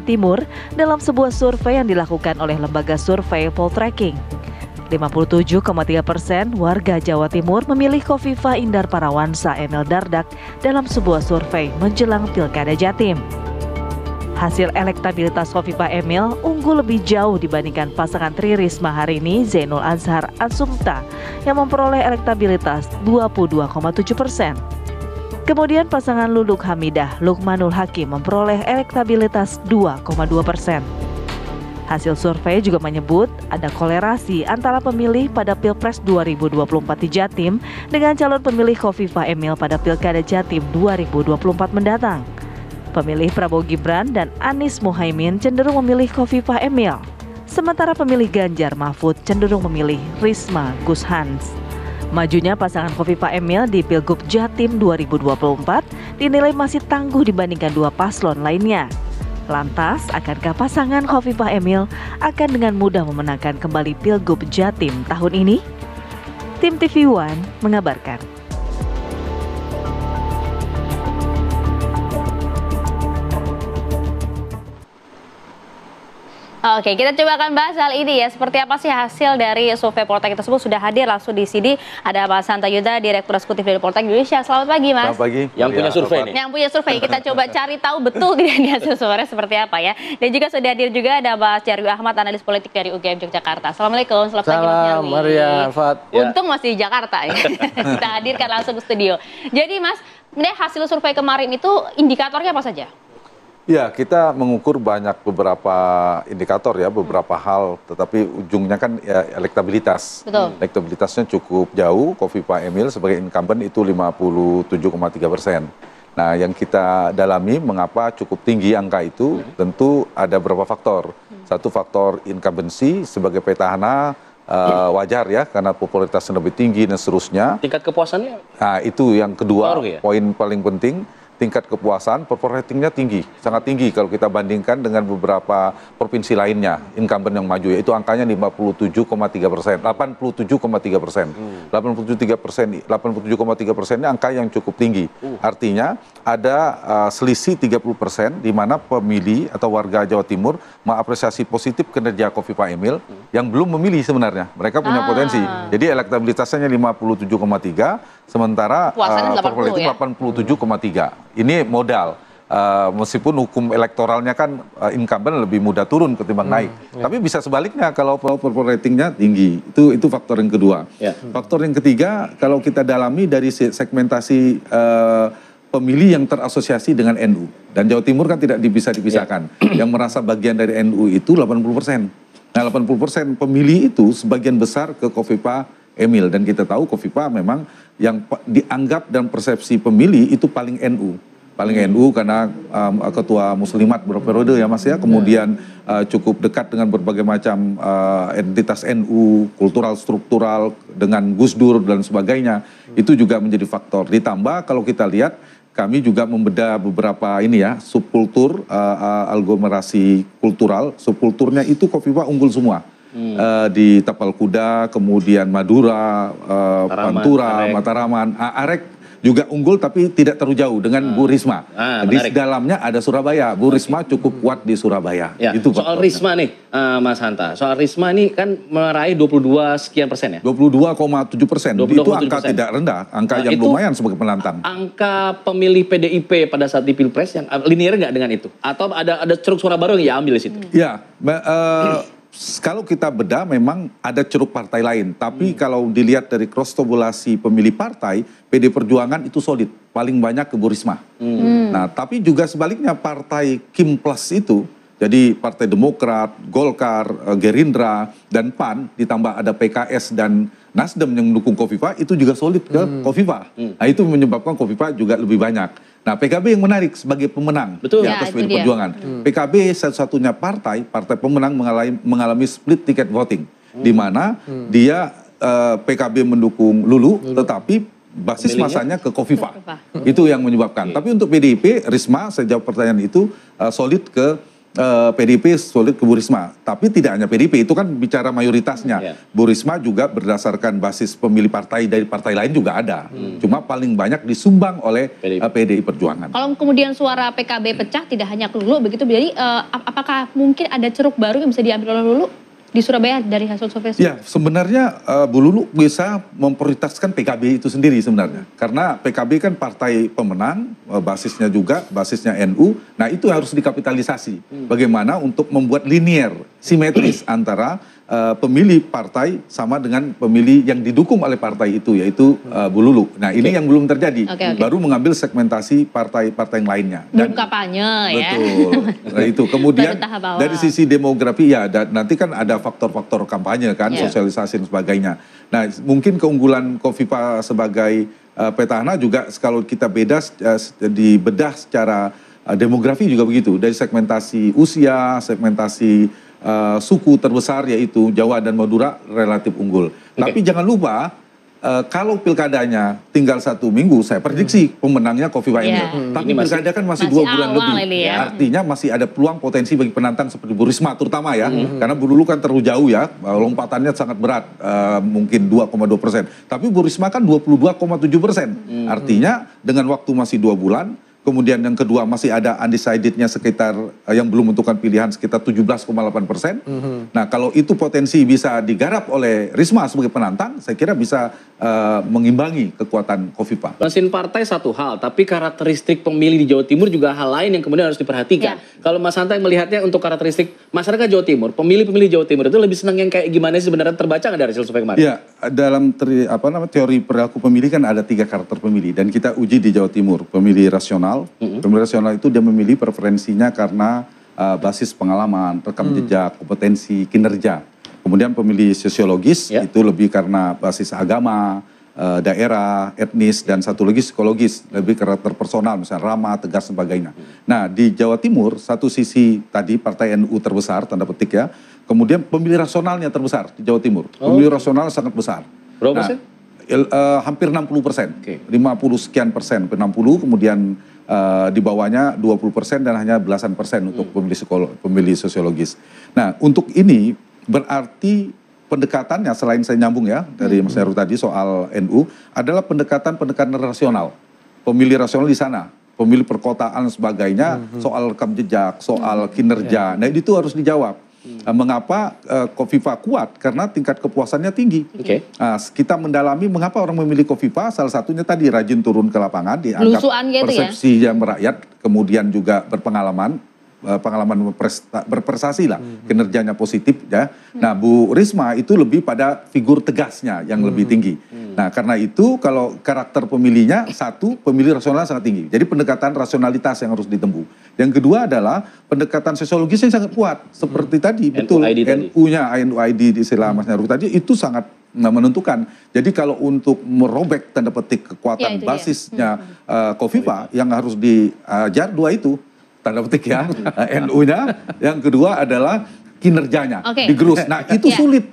Timur dalam sebuah survei yang dilakukan oleh lembaga survei Poltreking. 57,3% warga Jawa Timur memilih Khofifah Indar Parawansa Emil Dardak dalam sebuah survei menjelang Pilkada Jatim. Hasil elektabilitas Khofifah Emil unggul lebih jauh dibandingkan pasangan Tri Risma hari ini Zainul Azhar Asumta yang memperoleh elektabilitas 22,7%. Kemudian pasangan Luluk Hamidah Lukmanul Hakim memperoleh elektabilitas 2,2%. Hasil survei juga menyebut ada kolerasi antara pemilih pada Pilpres 2024 di Jatim dengan calon pemilih Khofifah Emil pada Pilkada Jatim 2024 mendatang. Pemilih Prabowo Gibran dan Anies Muhaimin cenderung memilih Khofifah Emil, sementara pemilih Ganjar Mahfud cenderung memilih Risma Gus Hans. Majunya pasangan Khofifah Emil di Pilgub Jatim 2024 dinilai masih tangguh dibandingkan dua paslon lainnya. Lantas, akankah pasangan Khofifah Emil akan dengan mudah memenangkan kembali Pilgub Jatim tahun ini? Tim TV One mengabarkan. Oke, kita coba akan bahas hal ini ya. Seperti apa sih hasil dari survei Poltek tersebut? Sudah hadir langsung di sini. Ada Mas Hanta Yuda, Direktur Eksekutif dari Poltek Indonesia. Selamat pagi, Mas. Selamat pagi. Yang punya survei nih. Yang punya survei. Kita coba cari tahu betul di hasil survei seperti apa ya. Dan juga sudah hadir juga ada Mas Nyarwi Ahmad, analis politik dari UGM Yogyakarta. Assalamualaikum. Selamat pagi, Mas Nyarwi. Maria, Fat. Untung masih di Jakarta ya. Kita hadirkan langsung ke studio. Jadi, Mas, ini hasil survei kemarin itu indikatornya apa saja? Ya, kita mengukur beberapa indikator ya, beberapa hal, tetapi ujungnya kan ya, elektabilitas. Betul. Elektabilitasnya cukup jauh, Khofifah Emil sebagai incumbent itu 57,3%. Nah, yang kita dalami mengapa cukup tinggi angka itu, tentu ada beberapa faktor. Satu faktor incumbency sebagai petahana, wajar ya, karena popularitasnya lebih tinggi dan seterusnya. Tingkat kepuasannya? Nah, itu yang kedua, ya? Poin paling penting. Tingkat kepuasan, approval ratingnya tinggi, sangat tinggi kalau kita bandingkan dengan beberapa provinsi lainnya, incumbent yang maju, yaitu angkanya 57,3%, 87,3%. 87,3% ini angka yang cukup tinggi. Artinya ada selisih 30% di mana pemilih atau warga Jawa Timur mengapresiasi positif kinerja Khofifah Emil yang belum memilih sebenarnya. Mereka punya potensi. Jadi elektabilitasnya 57,3, sementara approval rating 87,3. Ini modal, meskipun hukum elektoralnya kan incumbent lebih mudah turun ketimbang naik. Tapi bisa sebaliknya kalau approval ratingnya tinggi, itu faktor yang kedua. Faktor yang ketiga, kalau kita dalami dari segmentasi pemilih yang terasosiasi dengan NU. Dan Jawa Timur kan tidak bisa dipisahkan. Yang merasa bagian dari NU itu 80%. Nah 80% pemilih itu sebagian besar ke Khofifah Emil. Dan kita tahu Khofifah memang yang dianggap dan persepsi pemilih itu paling NU. Paling NU karena ketua muslimat beberapa periode ya Mas ya. Kemudian cukup dekat dengan berbagai macam entitas NU, kultural, struktural, dengan Gus Dur dan sebagainya. Itu juga menjadi faktor. Ditambah kalau kita lihat kami juga membedah beberapa ini ya, subkultur, aglomerasi kultural. Subkulturnya itu Khofifah unggul semua. Di Tapal Kuda, kemudian Madura, Pantura, Mataraman, Arek juga unggul tapi tidak terlalu jauh dengan Bu Risma. Di dalamnya ada Surabaya, Bu Risma cukup kuat di Surabaya. Ya, itu soal Risma nih, Mas Hanta, soal Risma ini kan meraih 22 sekian persen ya? 22,7%, itu angka tidak rendah, angka yang lumayan sebagai penantang. Angka pemilih PDIP pada saat di Pilpres yang linear nggak dengan itu? Atau ada ceruk suara baru yang diambil di situ? Ya, kalau kita bedah memang ada ceruk partai lain, tapi kalau dilihat dari cross tabulasi pemilih partai, PD Perjuangan itu solid, paling banyak ke Bu Risma. Nah, tapi juga sebaliknya partai Kim Plus itu, jadi Partai Demokrat, Golkar, Gerindra, dan PAN, ditambah ada PKS dan Nasdem yang mendukung Khofifah, itu juga solid ke Khofifah. Nah, itu menyebabkan Khofifah juga lebih banyak. Nah, PKB yang menarik sebagai pemenang di atas PD Perjuangan. PKB satu-satunya partai pemenang mengalami split ticket voting. Di mana dia PKB mendukung Lulu, tetapi basis masanya ke Khofifah. Itu yang menyebabkan. Tapi untuk PDIP, Risma, saya jawab pertanyaan itu, solid ke PDIP solid ke Bu Risma. Tapi tidak hanya PDIP, itu kan bicara mayoritasnya. Bu Risma juga berdasarkan basis pemilih partai dari partai lain juga ada. Cuma paling banyak disumbang oleh PDI Perjuangan. Kalau kemudian suara PKB pecah tidak hanya ke Lulu begitu, jadi apakah mungkin ada ceruk baru yang bisa diambil oleh Lulu di Surabaya dari hasil survei? Ya, sebenarnya Bu Lulu bisa memprioritaskan PKB itu sendiri sebenarnya. Karena PKB kan partai pemenang, basisnya juga, basisnya NU. Nah, itu harus dikapitalisasi. Bagaimana untuk membuat linier, simetris antara pemilih partai sama dengan pemilih yang didukung oleh partai itu, yaitu Bu Lulu. Nah, ini yang belum terjadi. Baru mengambil segmentasi partai-partai yang lainnya. Belum kampanye ya. Betul. Nah, itu. Kemudian dari sisi demografi ya, nanti kan ada faktor-faktor kampanye kan, sosialisasi dan sebagainya. Nah, mungkin keunggulan Khofifah sebagai petahana juga kalau kita dibedah secara demografi juga begitu. Dari segmentasi usia, segmentasi suku terbesar yaitu Jawa dan Madura relatif unggul. Tapi jangan lupa kalau pilkadanya tinggal 1 minggu, saya prediksi pemenangnya Khofifah Emil. Tapi pilkada kan masih 2 bulan lebih. Artinya masih ada peluang potensi bagi penantang seperti Bu Risma terutama ya. Karena Bu Lulu kan terlalu jauh ya, lompatannya sangat berat, mungkin 2,2%. Tapi Bu Risma kan 22,7%. Artinya dengan waktu masih 2 bulan, kemudian yang kedua masih ada undecided-nya sekitar yang belum menentukan pilihan sekitar 17,8%. Nah, kalau itu potensi bisa digarap oleh Risma sebagai penantang, saya kira bisa mengimbangi kekuatan Khofifah. Mesin partai satu hal, tapi karakteristik pemilih di Jawa Timur juga hal lain yang kemudian harus diperhatikan. Kalau Mas Hanta melihatnya untuk karakteristik masyarakat Jawa Timur, pemilih-pemilih Jawa Timur itu lebih senang yang kayak gimana sih sebenarnya, terbaca nggak dari hasil survei kemarin? Ya, dalam teori perilaku pemilih kan ada 3 karakter pemilih dan kita uji di Jawa Timur. Pemilih rasional, pemilih rasional itu dia memilih preferensinya karena basis pengalaman, rekam jejak, kompetensi, kinerja. Kemudian pemilih sosiologis itu lebih karena basis agama, daerah, etnis, dan satu lagi psikologis, lebih karakter personal, misalnya ramah, tegas, sebagainya. Nah, di Jawa Timur, satu sisi tadi partai NU terbesar, tanda petik ya, kemudian pemilih rasionalnya terbesar di Jawa Timur. Pemilih rasional sangat besar. Berapa persen? Hampir 60%, 50 sekian persen, hampir 60, kemudian di bawahnya 20% dan hanya belasan persen untuk pemilih sosiologis. Nah, untuk ini berarti pendekatannya selain saya nyambung ya dari Mas Heru tadi soal NU adalah pendekatan rasional. Pemilih rasional di sana, pemilih perkotaan dan sebagainya, soal rekam jejak, soal kinerja. Nah, itu harus dijawab. Mengapa Khofifah kuat? Karena tingkat kepuasannya tinggi. Kita mendalami mengapa orang memilih Khofifah, salah satunya tadi rajin turun ke lapangan, dianggap persepsi yang merakyat, kemudian juga berpengalaman berprestasi lah, kinerjanya positif ya. Nah, Bu Risma itu lebih pada figur tegasnya yang lebih tinggi. Nah, karena itu kalau karakter pemilihnya satu, pemilih rasional sangat tinggi. Jadi pendekatan rasionalitas yang harus ditempuh. Yang kedua adalah pendekatan sosiologis yang sangat kuat. Seperti tadi, betul, NU-nya, NUID di istilah Mas Heru tadi, itu sangat menentukan. Jadi kalau untuk merobek tanda petik kekuatan basisnya Khofifah yang harus diajar 2 itu, tanda petik ya, NU-nya, yang kedua adalah kinerjanya, digerus. Nah, itu sulit,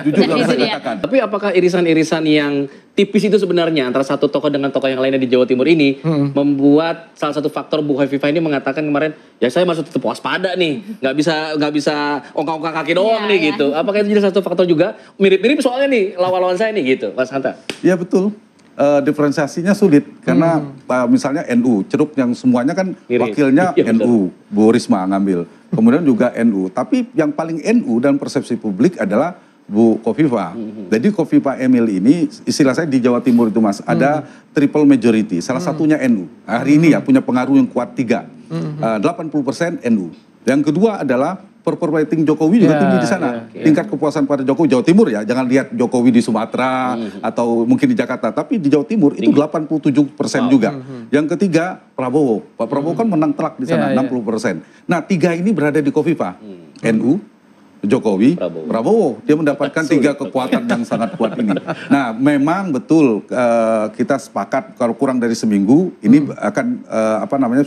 jujur kalau saya katakan. Tapi apakah irisan-irisan yang tipis itu sebenarnya antara satu tokoh dengan tokoh yang lainnya di Jawa Timur ini membuat salah satu faktor Bu Khofifah ini mengatakan kemarin, ya saya masih tetap waspada nih, nggak bisa ongkang-ongkang kaki doang nih gitu. Apakah itu jadi satu faktor juga mirip-mirip soalnya nih lawan-lawan saya nih gitu, Mas Hanta? Ya betul. Diferensiasinya sulit karena misalnya NU, ceruk yang semuanya kan wakilnya NU, Bu Risma ngambil, kemudian juga NU, tapi yang paling NU dan persepsi publik adalah Bu Khofifah. Jadi Khofifah Emil ini istilah saya di Jawa Timur itu Mas, ada triple majority, salah satunya NU. Hari ini ya punya pengaruh yang kuat 3, 80% NU. Yang kedua adalah purple rating Jokowi juga tinggi di sana. Tingkat kepuasan pada Jokowi, Jawa Timur ya, jangan lihat Jokowi di Sumatera atau mungkin di Jakarta, tapi di Jawa Timur itu 87% juga. Yang ketiga Prabowo, Pak Prabowo kan menang telak di sana, 60%. Nah, 3 ini berada di Khofifah, NU, Jokowi, Prabowo. Dia mendapatkan 3 kekuatan yang sangat kuat ini. Nah, memang betul kita sepakat kalau kurang dari seminggu ini akan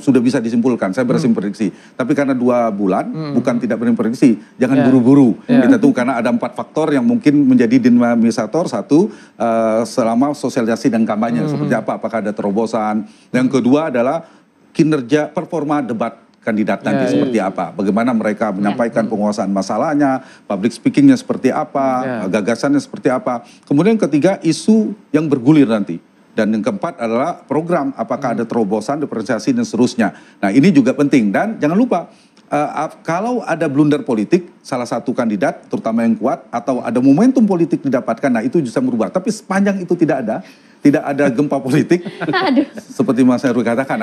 sudah bisa disimpulkan. Saya berhasil prediksi. Tapi karena 2 bulan bukan tidak prediksi, jangan buru-buru. Kita tunggu karena ada 4 faktor yang mungkin menjadi dinamisator. 1, selama sosialisasi dan kampanye seperti apa? Apakah ada terobosan? Yang kedua adalah kinerja performa debat kandidat nanti seperti apa, bagaimana mereka menyampaikan penguasaan masalahnya, public speakingnya seperti apa, gagasannya seperti apa. Kemudian ketiga, isu yang bergulir nanti. Dan yang keempat adalah program, apakah ada terobosan, diferensiasi dan seterusnya. Nah ini juga penting, dan jangan lupa kalau ada blunder politik salah satu kandidat terutama yang kuat atau ada momentum politik didapatkan, nah itu bisa merubah. Tapi sepanjang itu tidak ada gempa politik, seperti Mas Heru katakan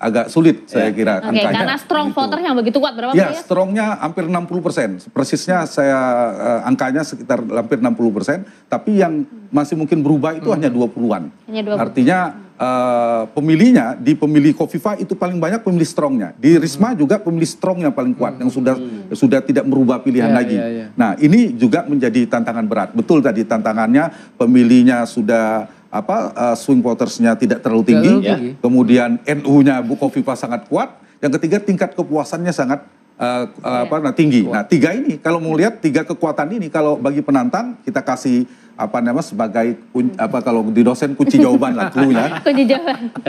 agak sulit saya kira angkanya. Karena strong voter yang begitu kuat, berapa ya? Strongnya hampir 60%, persisnya saya angkanya sekitar hampir 60%, tapi yang masih mungkin berubah itu hanya 20-an. Artinya pemilihnya di pemilih Khofifah itu paling banyak pemilih strongnya, di Risma juga pemilih strongnya paling kuat yang sudah tidak merubah pilihan lagi. Nah ini juga menjadi tantangan berat. Betul tadi tantangannya, pemilihnya sudah swing votersnya tidak terlalu tinggi, kemudian NU-nya Bu Khofifah sangat kuat, yang ketiga tingkat kepuasannya sangat tinggi. Nah tiga ini kalau mau lihat tiga kekuatan ini, kalau bagi penantang kita kasih sebagai kalau di dosen kunci jawaban lah, clue-nya.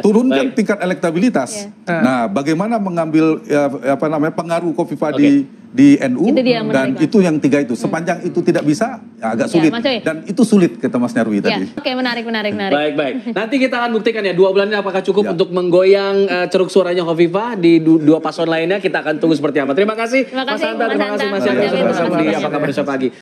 Turunkan tingkat elektabilitas. Nah, bagaimana mengambil pengaruh Khofifah di NU, dan itu yang tiga itu. Sepanjang itu tidak bisa, agak sulit. Dan itu sulit kata Mas Nyarwi tadi. Oke, menarik. Baik. Nanti kita akan buktikan ya 2 bulan ini apakah cukup untuk menggoyang ceruk suaranya Khofifah di dua paslon lainnya. Kita akan tunggu seperti apa. Terima kasih Mas Hanta, terima kasih Mas Yandra sudah bersama di Apa Kabar Indonesia Pagi.